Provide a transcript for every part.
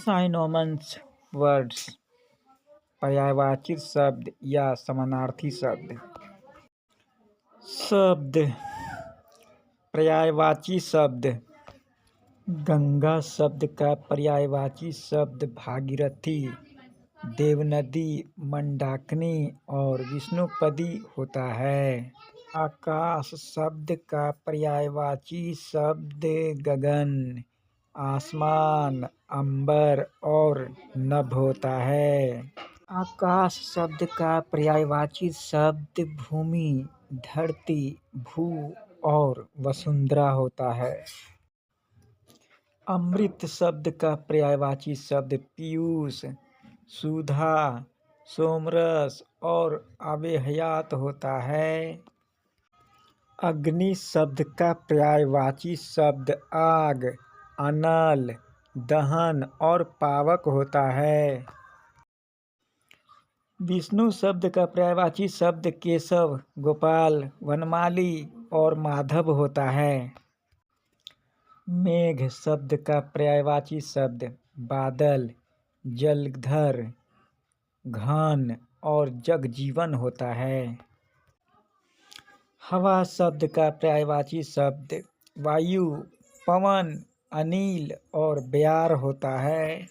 Synonyms words पर्यायवाची शब्द या समानार्थी शब्द। शब्द पर्यायवाची शब्द। गंगा शब्द का पर्यायवाची शब्द भागीरथी, देवनदी, मंदाकिनी और विष्णुपदी होता है। आकाश शब्द का पर्यायवाची शब्द गगन, आसमान, अंबर और नभ होता है। आकाश शब्द का पर्यायवाची शब्द भूमि, धरती, भू और वसुंधरा होता है। अमृत शब्द का पर्यायवाची शब्द पीयूष, सुधा, सोमरस और आबे हयात होता है। अग्नि शब्द का पर्यायवाची शब्द आग, अनल, दहन और पावक होता है। विष्णु शब्द का पर्यायवाची शब्द केशव, गोपाल, वनमाली और माधव होता है। मेघ शब्द का पर्यायवाची शब्द बादल, जलधर, घन और जगजीवन होता है। हवा शब्द का पर्यायवाची शब्द वायु, पवन, अनिल और ब्यार होता है।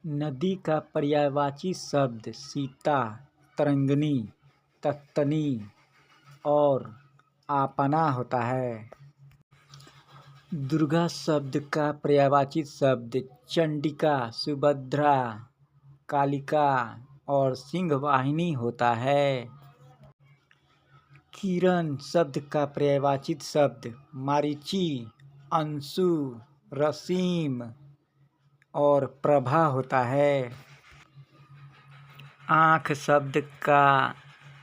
नदी का पर्यायवाची शब्द सीता, तरंगिणी, तख्तनी और आपना होता है। दुर्गा शब्द का पर्यायवाची शब्द चंडिका, सुभद्रा, कालिका और सिंहवाहिनी होता है। किरण शब्द का पर्यायवाची शब्द मारीची, अंशु, रसीम और प्रभा होता है। आँख शब्द का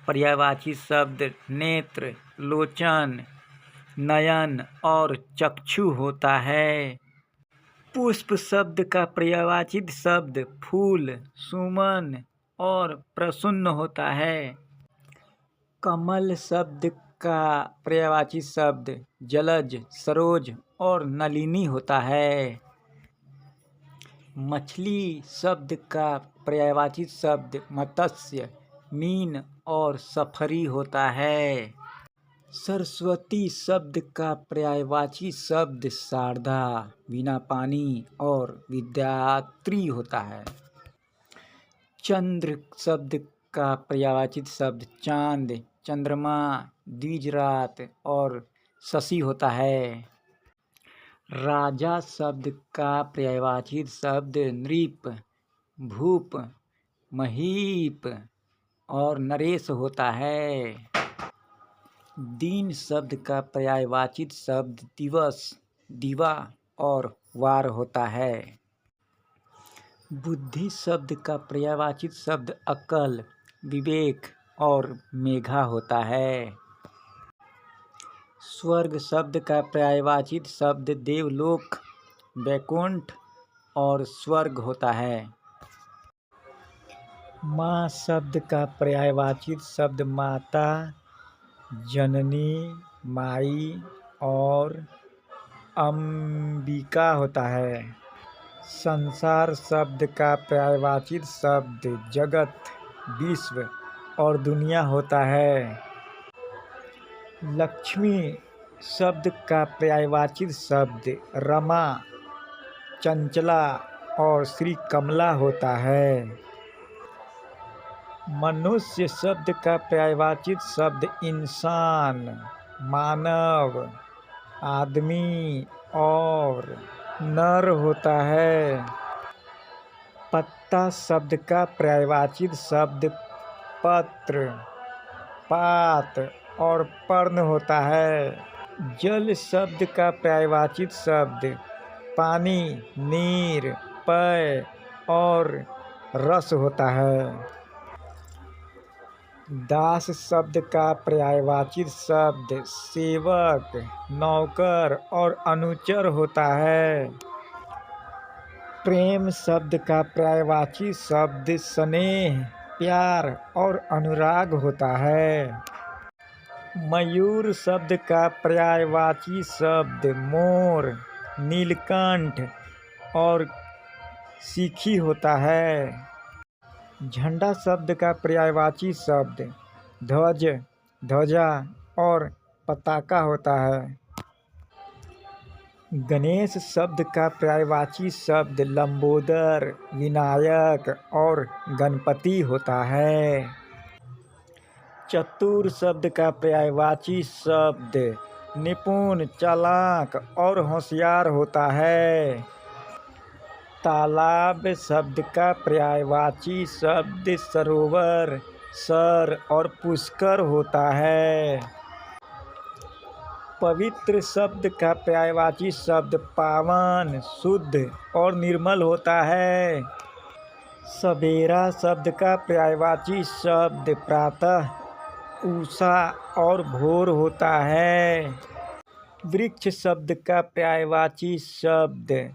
पर्यायवाची शब्द नेत्र, लोचन, नयन और चक्षु होता है। पुष्प शब्द का पर्यायवाची शब्द फूल, सुमन और प्रसन्न होता है। कमल शब्द का पर्यायवाची शब्द जलज, सरोज और नलिनी होता है। मछली शब्द का पर्यायवाची शब्द मत्स्य, मीन और सफरी होता है। सरस्वती शब्द का पर्यायवाची शब्द शारदा, वीणा पानी और विद्यात्री होता है। चंद्र शब्द का पर्यायवाची शब्द चांद, चंद्रमा, द्विजरात और शशि होता है। राजा शब्द का पर्यायवाची शब्द नृप, भूप, महीप और नरेश होता है। दिन शब्द का पर्यायवाची शब्द दिवस, दिवा और वार होता है। बुद्धि शब्द का पर्यायवाची शब्द अक्ल, विवेक और मेघा होता है। स्वर्ग शब्द का पर्यायवाची शब्द देवलोक, वैकुंठ और स्वर्ग होता है। माँ शब्द का पर्यायवाची शब्द माता, जननी, माई और अंबिका होता है। संसार शब्द का पर्यायवाची शब्द जगत, विश्व और दुनिया होता है। लक्ष्मी शब्द का पर्यायवाची शब्द रमा, चंचला और श्री कमला होता है। मनुष्य शब्द का पर्यायवाची शब्द इंसान, मानव, आदमी और नर होता है। पत्ता शब्द का पर्यायवाची शब्द पत्र, पात और पर्ण होता है। जल शब्द का पर्यायवाची शब्द पानी, नीर, पेय और रस होता है। दास शब्द का पर्यायवाची शब्द सेवक, नौकर और अनुचर होता है। प्रेम शब्द का पर्यायवाची शब्द स्नेह, प्यार और अनुराग होता है। मयूर शब्द का पर्यायवाची शब्द मोर, नीलकंठ और सीखी होता है। झंडा शब्द का पर्यायवाची शब्द ध्वज, ध्वजा और पताका होता है। गणेश शब्द का पर्यायवाची शब्द लंबोदर, विनायक और गणपति होता है। चतुर शब्द का पर्यायवाची शब्द निपुण, चालाक और होशियार होता है। तालाब शब्द का पर्यायवाची शब्द सरोवर, सर और पुष्कर होता है। पवित्र शब्द का पर्यायवाची शब्द पावन, शुद्ध और निर्मल होता है। सवेरा शब्द का पर्यायवाची शब्द प्रातः, उषा और भोर होता है। वृक्ष शब्द का पर्यायवाची शब्द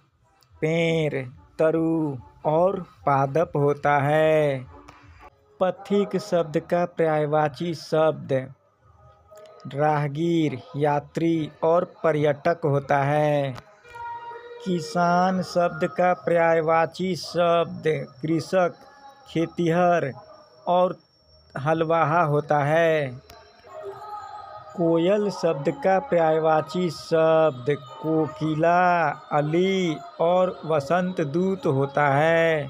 पेड़, तरु और पादप होता है। पथिक शब्द का पर्यायवाची शब्द राहगीर, यात्री और पर्यटक होता है। किसान शब्द का पर्यायवाची शब्द कृषक, खेतिहर और हलवाहा होता है। कोयल शब्द का पर्यायवाची शब्द कोकिला, अली और वसंत दूत होता है।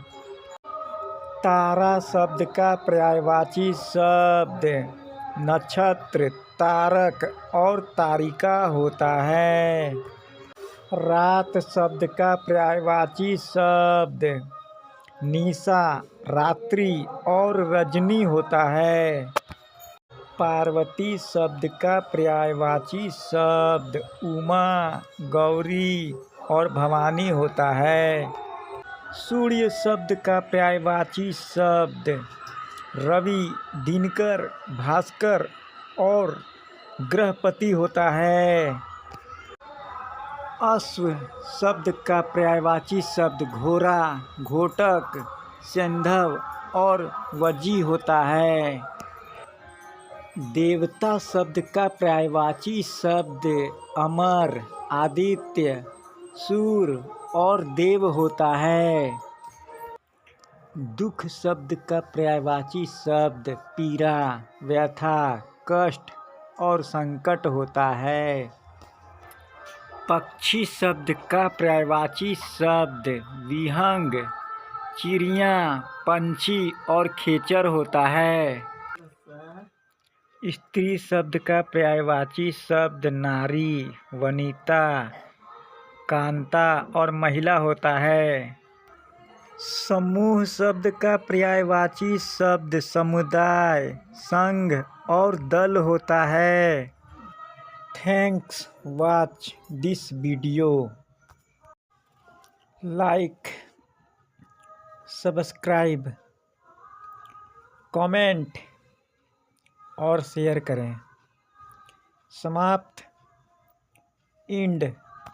तारा शब्द का पर्यायवाची शब्द नक्षत्र, तारक और तारिका होता है। रात शब्द का पर्यायवाची शब्द निशा, रात्रि और रजनी होता है। पार्वती शब्द का पर्यायवाची शब्द उमा, गौरी और भवानी होता है। सूर्य शब्द का पर्यायवाची शब्द रवि, दिनकर, भास्कर और बृहस्पति होता है। अश्व शब्द का पर्यायवाची शब्द घोड़ा, घोटक, सैंधव और वजी होता है। देवता शब्द का पर्यायवाची शब्द अमर, आदित्य, सूर्य और देव होता है। दुख शब्द का पर्यायवाची शब्द पीड़ा, व्यथा, कष्ट और संकट होता है। पक्षी शब्द का पर्यायवाची शब्द विहंग, चिड़िया, पंछी और खेचर होता है। स्त्री शब्द का पर्यायवाची शब्द नारी, वनिता, कांता और महिला होता है। समूह शब्द का पर्यायवाची शब्द समुदाय, संघ और दल होता है। Thanks watch this video. Like, subscribe, comment और शेयर करें। समाप्त। इंड।